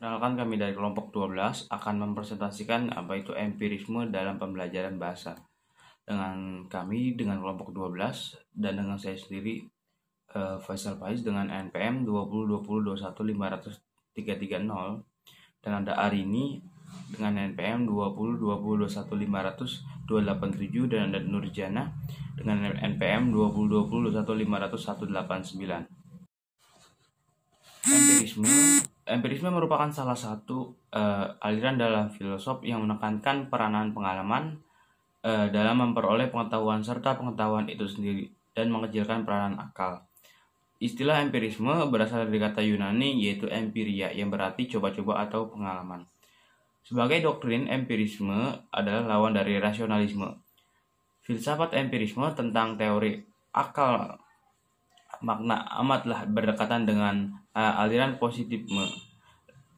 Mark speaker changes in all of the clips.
Speaker 1: Perkenalkan, kami dari kelompok 12 akan mempresentasikan apa itu empirisme dalam pembelajaran bahasa. Dengan kelompok 12 dan dengan saya sendiri, Faisal Faiz dengan NPM 2020215330, dan ada Arini dengan NPM 202021500287, dan ada Nurjana dengan NPM 202021500189. Empirisme merupakan salah satu aliran dalam filsuf yang menekankan peranan pengalaman dalam memperoleh pengetahuan serta pengetahuan itu sendiri dan mengecilkan peranan akal. Istilah empirisme berasal dari kata Yunani yaitu empiria, yang berarti coba-coba atau pengalaman. Sebagai doktrin, empirisme adalah lawan dari rasionalisme. Filsafat empirisme tentang teori akal makna amatlah berdekatan dengan aliran positifisme.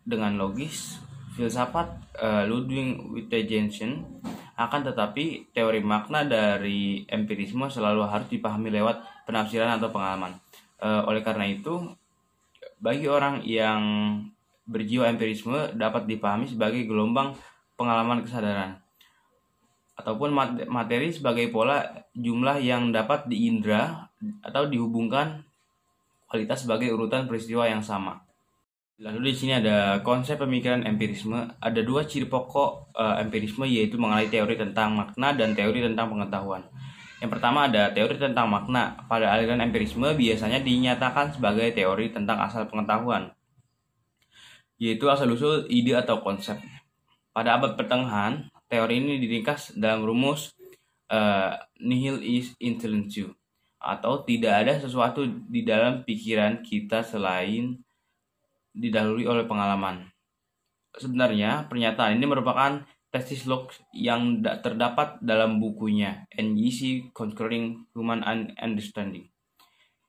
Speaker 1: Dengan logis, filsafat Ludwig Wittgenstein, akan tetapi teori makna dari empirisme selalu harus dipahami lewat penafsiran atau pengalaman. Oleh karena itu, bagi orang yang berjiwa empirisme dapat dipahami sebagai gelombang pengalaman kesadaran, ataupun materi sebagai pola jumlah yang dapat diindra atau dihubungkan kualitas sebagai urutan peristiwa yang sama. Lalu di sini ada konsep pemikiran empirisme. Ada dua ciri pokok empirisme, yaitu mengenai teori tentang makna dan teori tentang pengetahuan. Yang pertama ada teori tentang makna. Pada aliran empirisme biasanya dinyatakan sebagai teori tentang asal pengetahuan, yaitu asal-usul ide atau konsep. Pada abad pertengahan, teori ini diringkas dalam rumus nihil is intellectio, atau tidak ada sesuatu di dalam pikiran kita selain didahului oleh pengalaman. Sebenarnya pernyataan ini merupakan tesis Locke yang terdapat dalam bukunya An Easy Conquering Human Understanding,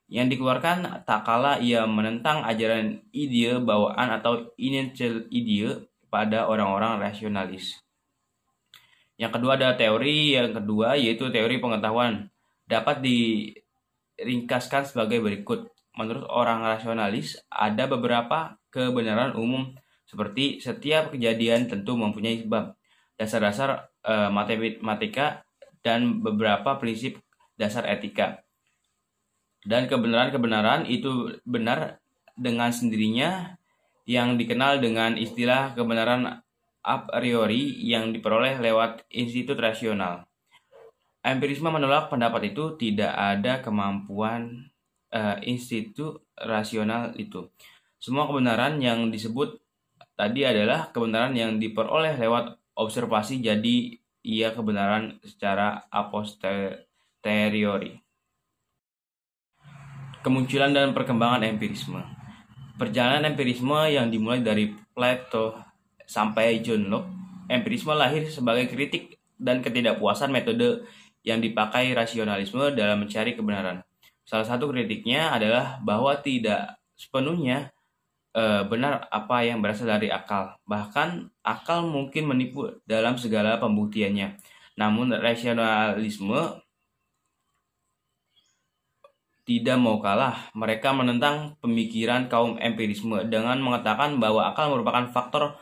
Speaker 1: yang dikeluarkan tak kala ia menentang ajaran ide bawaan atau initial ide pada orang-orang rasionalis. Yang kedua ada teori yang kedua, yaitu teori pengetahuan. Dapat diringkaskan sebagai berikut. Menurut orang rasionalis, ada beberapa kebenaran umum seperti setiap kejadian tentu mempunyai sebab, dasar-dasar matematika, dan beberapa prinsip dasar etika. Dan kebenaran-kebenaran itu benar dengan sendirinya, yang dikenal dengan istilah kebenaran a priori yang diperoleh lewat institut rasional. Empirisme menolak pendapat itu. Tidak ada kemampuan institut rasional itu. Semua kebenaran yang disebut tadi adalah kebenaran yang diperoleh lewat observasi, jadi ia kebenaran secara a posteriori. Kemunculan dan perkembangan empirisme. Perjalanan empirisme yang dimulai dari Plato sampai John Locke. Empirisme lahir sebagai kritik dan ketidakpuasan metode yang dipakai rasionalisme dalam mencari kebenaran. Salah satu kritiknya adalah bahwa tidak sepenuhnya benar apa yang berasal dari akal. Bahkan akal mungkin menipu dalam segala pembuktiannya. Namun rasionalisme tidak mau kalah. Mereka menentang pemikiran kaum empirisme dengan mengatakan bahwa akal merupakan faktor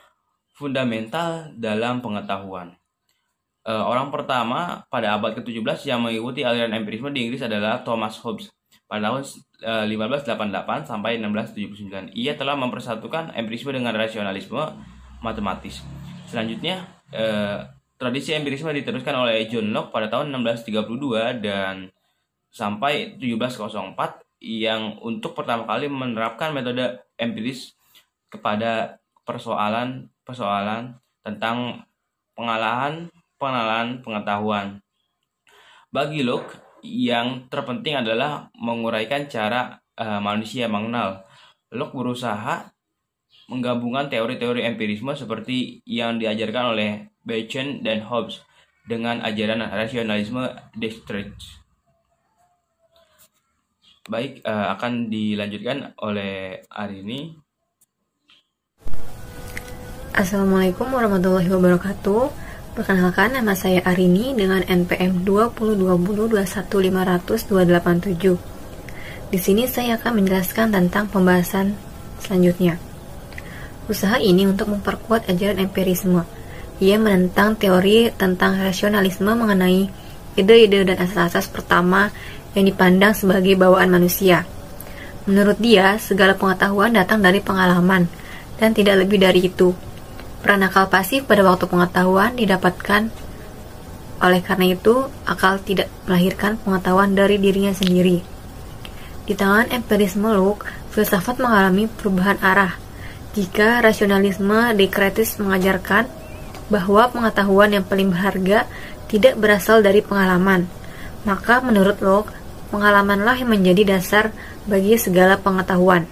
Speaker 1: fundamental dalam pengetahuan. Orang pertama pada abad ke-17 yang mengikuti aliran empirisme di Inggris adalah Thomas Hobbes pada tahun 1588 sampai 1679. Ia telah mempersatukan empirisme dengan rasionalisme matematis. Selanjutnya, tradisi empirisme diteruskan oleh John Locke pada tahun 1632 dan sampai 1704, yang untuk pertama kali menerapkan metode empiris kepada persoalan tentang pengenalan pengetahuan. Bagi Locke, yang terpenting adalah menguraikan cara manusia mengenal. Locke berusaha menggabungkan teori-teori empirisme seperti yang diajarkan oleh Bacon dan Hobbes dengan ajaran rasionalisme Descartes. Baik, akan dilanjutkan oleh Arini.
Speaker 2: Assalamualaikum warahmatullahi wabarakatuh. Perkenalkan, nama saya Arini dengan NPM 202021500287. Di sini saya akan menjelaskan tentang pembahasan selanjutnya. Usaha ini untuk memperkuat ajaran empirisme. Ia menentang teori tentang rasionalisme mengenai ide-ide dan asas-asas pertama yang dipandang sebagai bawaan manusia. Menurut dia, segala pengetahuan datang dari pengalaman, dan tidak lebih dari itu. Peran akal pasif pada waktu pengetahuan didapatkan. Oleh karena itu, akal tidak melahirkan pengetahuan dari dirinya sendiri. Di tangan empirisme Locke, filsafat mengalami perubahan arah. Jika rasionalisme Descartes mengajarkan bahwa pengetahuan yang paling berharga tidak berasal dari pengalaman, maka menurut Locke, pengalamanlah yang menjadi dasar bagi segala pengetahuan.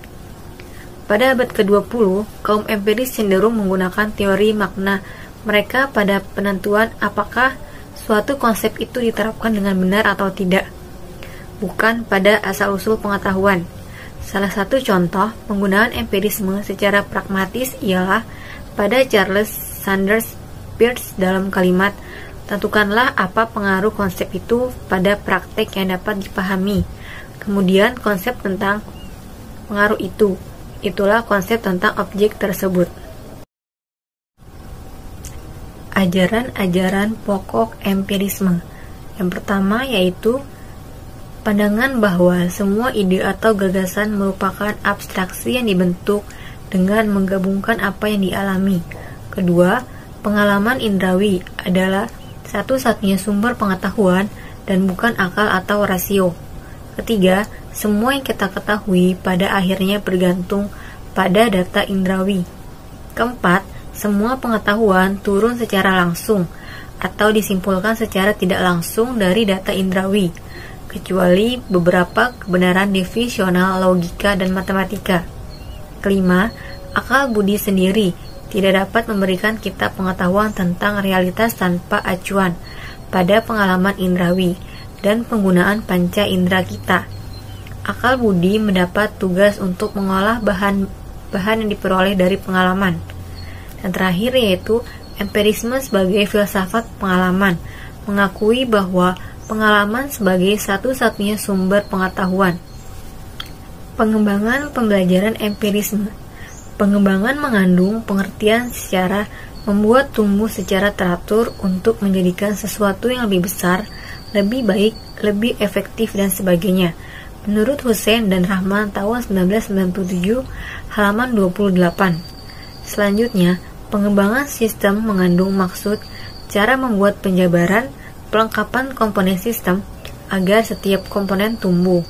Speaker 2: Pada abad ke-20, kaum empiris cenderung menggunakan teori makna mereka pada penentuan apakah suatu konsep itu diterapkan dengan benar atau tidak, bukan pada asal-usul pengetahuan. Salah satu contoh penggunaan empirisme secara pragmatis ialah pada Charles Sanders Peirce dalam kalimat, "Tentukanlah apa pengaruh konsep itu pada praktek yang dapat dipahami. Kemudian konsep tentang pengaruh itu. Itulah konsep tentang objek tersebut." Ajaran-ajaran pokok empirisme. Yang pertama yaitu pandangan bahwa semua ide atau gagasan merupakan abstraksi yang dibentuk dengan menggabungkan apa yang dialami. Kedua, pengalaman indrawi adalah satu-satunya sumber pengetahuan dan bukan akal atau rasio. Ketiga, semua yang kita ketahui pada akhirnya bergantung pada data indrawi. Keempat, semua pengetahuan turun secara langsung atau disimpulkan secara tidak langsung dari data indrawi, kecuali beberapa kebenaran definisional logika dan matematika. Kelima, akal budi sendiri tidak dapat memberikan kita pengetahuan tentang realitas tanpa acuan pada pengalaman indrawi dan penggunaan panca indera kita. Akal budi mendapat tugas untuk mengolah bahan yang diperoleh dari pengalaman. Dan terakhir yaitu empirisme sebagai filsafat pengalaman, mengakui bahwa pengalaman sebagai satu-satunya sumber pengetahuan. Pengembangan pembelajaran empirisme. Pengembangan mengandung pengertian secara membuat tumbuh secara teratur untuk menjadikan sesuatu yang lebih besar, lebih baik, lebih efektif, dan sebagainya. Menurut Hussein dan Rahman tahun 1997, halaman 28. Selanjutnya, pengembangan sistem mengandung maksud cara membuat penjabaran, pelengkapan komponen sistem agar setiap komponen tumbuh.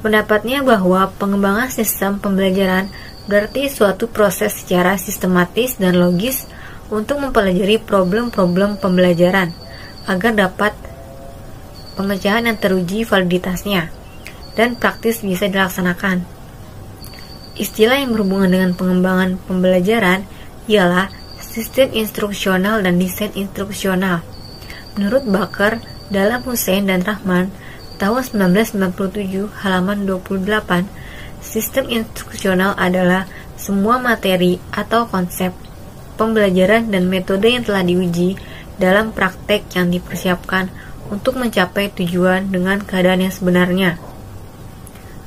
Speaker 2: Pendapatnya bahwa pengembangan sistem pembelajaran berarti suatu proses secara sistematis dan logis untuk mempelajari problem-problem pembelajaran agar dapat pemecahan yang teruji validitasnya dan praktis bisa dilaksanakan. Istilah yang berhubungan dengan pengembangan pembelajaran ialah sistem instruksional dan desain instruksional. Menurut Baker dalam Hussein dan Rahman tahun 1997 halaman 28, sistem instruksional adalah semua materi atau konsep pembelajaran dan metode yang telah diuji dalam praktek yang dipersiapkan untuk mencapai tujuan dengan keadaan yang sebenarnya.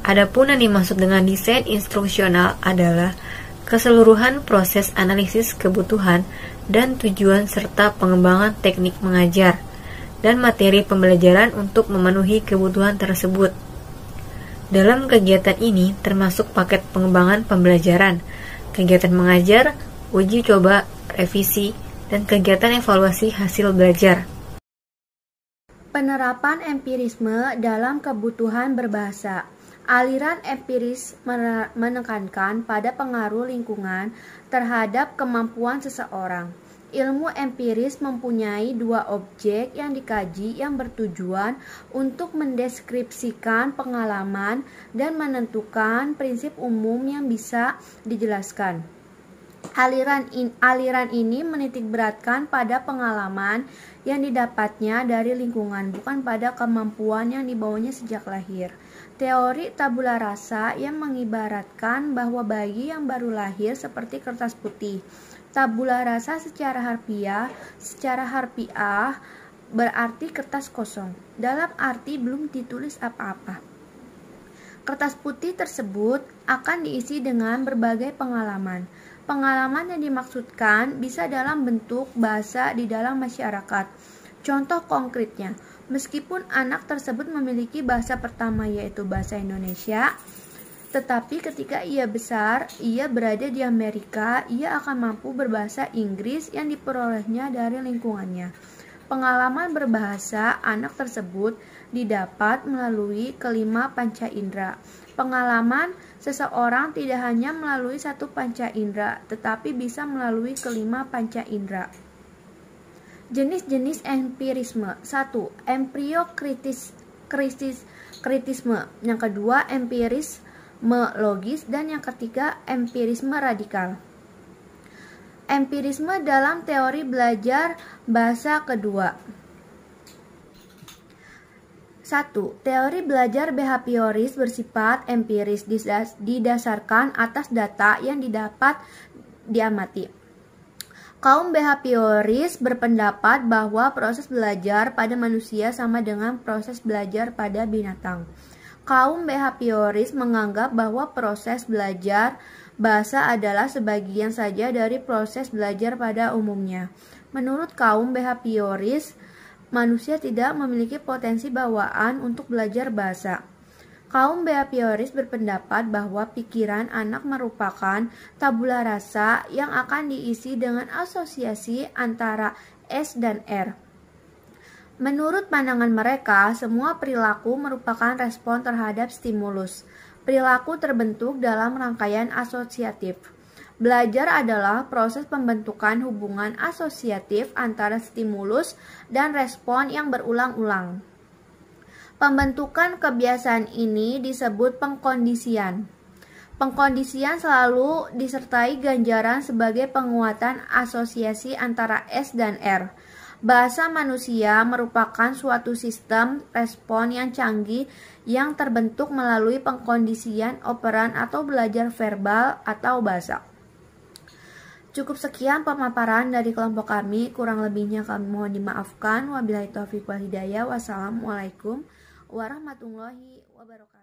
Speaker 2: Adapun yang dimaksud dengan desain instruksional adalah keseluruhan proses analisis kebutuhan dan tujuan serta pengembangan teknik mengajar dan materi pembelajaran untuk memenuhi kebutuhan tersebut. Dalam kegiatan ini termasuk paket pengembangan pembelajaran, kegiatan mengajar, uji coba, revisi, dan kegiatan evaluasi hasil belajar.
Speaker 3: Penerapan empirisme dalam kebutuhan berbahasa. Aliran empiris menekankan pada pengaruh lingkungan terhadap kemampuan seseorang. Ilmu empiris mempunyai dua objek yang dikaji yang bertujuan untuk mendeskripsikan pengalaman dan menentukan prinsip umum yang bisa dijelaskan. Aliran ini menitikberatkan pada pengalaman yang didapatnya dari lingkungan, bukan pada kemampuan yang dibawanya sejak lahir. Teori tabula rasa yang mengibaratkan bahwa bayi yang baru lahir seperti kertas putih. Tabula rasa secara harfiah berarti kertas kosong, dalam arti belum ditulis apa-apa. Kertas putih tersebut akan diisi dengan berbagai pengalaman. Pengalaman yang dimaksudkan bisa dalam bentuk bahasa di dalam masyarakat. Contoh konkretnya, meskipun anak tersebut memiliki bahasa pertama yaitu bahasa Indonesia, tetapi ketika ia besar, ia berada di Amerika, ia akan mampu berbahasa Inggris yang diperolehnya dari lingkungannya. Pengalaman berbahasa anak tersebut didapat melalui kelima panca indera. Pengalaman seseorang tidak hanya melalui satu panca indera, tetapi bisa melalui kelima panca indera. Jenis-jenis empirisme. 1. Kritisme. Yang kedua, empirisme logis, dan yang ketiga empirisme radikal. Empirisme dalam teori belajar bahasa kedua. 1. Teori belajar behavioris bersifat empiris, didasarkan atas data yang didapat diamati. Kaum behavioris berpendapat bahwa proses belajar pada manusia sama dengan proses belajar pada binatang. Kaum behavioris menganggap bahwa proses belajar bahasa adalah sebagian saja dari proses belajar pada umumnya. Menurut kaum behavioris, manusia tidak memiliki potensi bawaan untuk belajar bahasa. Kaum behavioris berpendapat bahwa pikiran anak merupakan tabula rasa yang akan diisi dengan asosiasi antara S dan R. Menurut pandangan mereka, semua perilaku merupakan respon terhadap stimulus. Perilaku terbentuk dalam rangkaian asosiatif. Belajar adalah proses pembentukan hubungan asosiatif antara stimulus dan respon yang berulang-ulang. Pembentukan kebiasaan ini disebut pengkondisian. Pengkondisian selalu disertai ganjaran sebagai penguatan asosiasi antara S dan R. Bahasa manusia merupakan suatu sistem respon yang canggih yang terbentuk melalui pengkondisian operan atau belajar verbal atau bahasa. Cukup sekian pemaparan dari kelompok kami, kurang lebihnya kami mohon dimaafkan. Wabillahi taufiq wal hidayah. Wassalamualaikum warahmatullahi wabarakatuh.